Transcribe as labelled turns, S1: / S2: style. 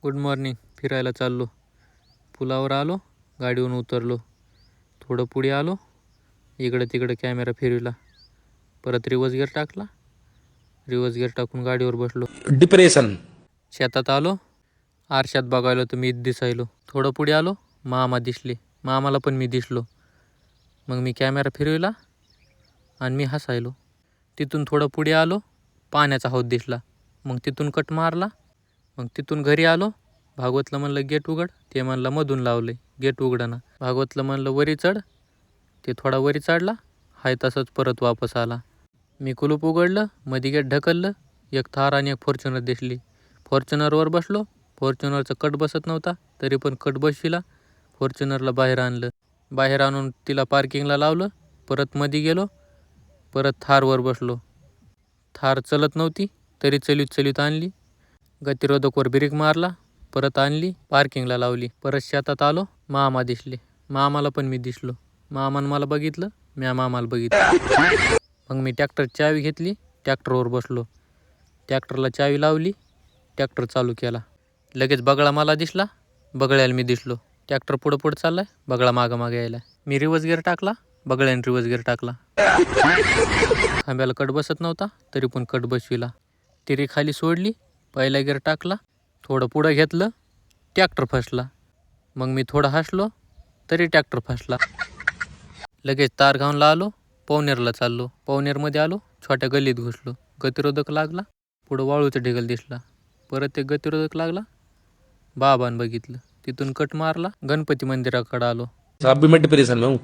S1: Good morning. फिरायला चाललो. पुलावर आलो, गाडीवरून उतरलो, थोडं पुढे आलो, इकडं तिकडं कॅमेरा फिरविला, परत रिवर्स गिअर टाकला, रिवर्स गिअर टाकून गाडीवर बसलो.
S2: डिप्रेशन.
S1: शेतात आलो, आरशात बघायलो तर मी दिसायलो. थोडं पुढे आलो, मामा दिसले, मामाला पण मी दिसलो. मग मी कॅमेरा फिरविला आणि मी हसायलो. तिथून थोडं पुढे आलो, पाण्याचा हौद दिसला. मग तिथून कट मारला. मग तिथून घरी आलो. भागवतला म्हणलं गेट उघड, ते म्हणलं मधून लावले, गेट उघडना. भागवतला म्हणलं वरी चढ, ते थोडा वरी चढला, हाय तसंच परत वापस आला. मी कुलूप उघडलं, मध्ये गेट ढकललं, एक थार आणि एक फॉर्च्युनर दिसली. फॉर्च्युनरवर बसलो. फॉर्च्युनरचं कट बसत नव्हता, तरी पण कट बसविला. फॉर्च्युनरला बाहेर आणलं. बाहेर आणून तिला पार्किंगला लावलं. परत मध्ये गेलो, परत थारवर बसलो. थार चलत नव्हती, तरी चलीत आणली. गतिरोधकवर ब्रेक मारला, परत आणली, पार्किंगला लावली. परत शेतात आलो, मामा दिसले, मामाला पण मी दिसलो. मामानं मला बघितलं, मी मामाला बघितलं. मग मी ट्रॅक्टरची चावी घेतली, ट्रॅक्टरवर बसलो. ट्रॅक्टरला चावी लावली, ट्रॅक्टर चालू केला. लगेच बगळा मला दिसला, बगळ्याला मी दिसलो. ट्रॅक्टर पुढं चाललाय, बगळा मागं यायला. मी रिवर्स गिअर टाकला, बगळ्याने रिवर्स गिअर टाकला. खांब्याला कट बसत नव्हता, तरी पण कट बसविला. तिरी खाली सोडली, पहिला गिअर टाकला, थोडं पुढं घेतलं, ट्रॅक्टर फसला. मग मी थोडं हसलो, तरी ट्रॅक्टर फसला. लगेच तारगावला आलो, पवनेरला चाललो. पवनेरमध्ये आलो, छोट्या गल्लीत घुसलो. गतिरोधक लागला, पुढं वाळूचा ढिगल दिसला. परत एक गतिरोधक लागला, बाबांनी बघितलं. तिथून कट मारला, गणपती मंदिराकडे आलो.
S2: आप भी मैं डिप्रेशन में हूँ.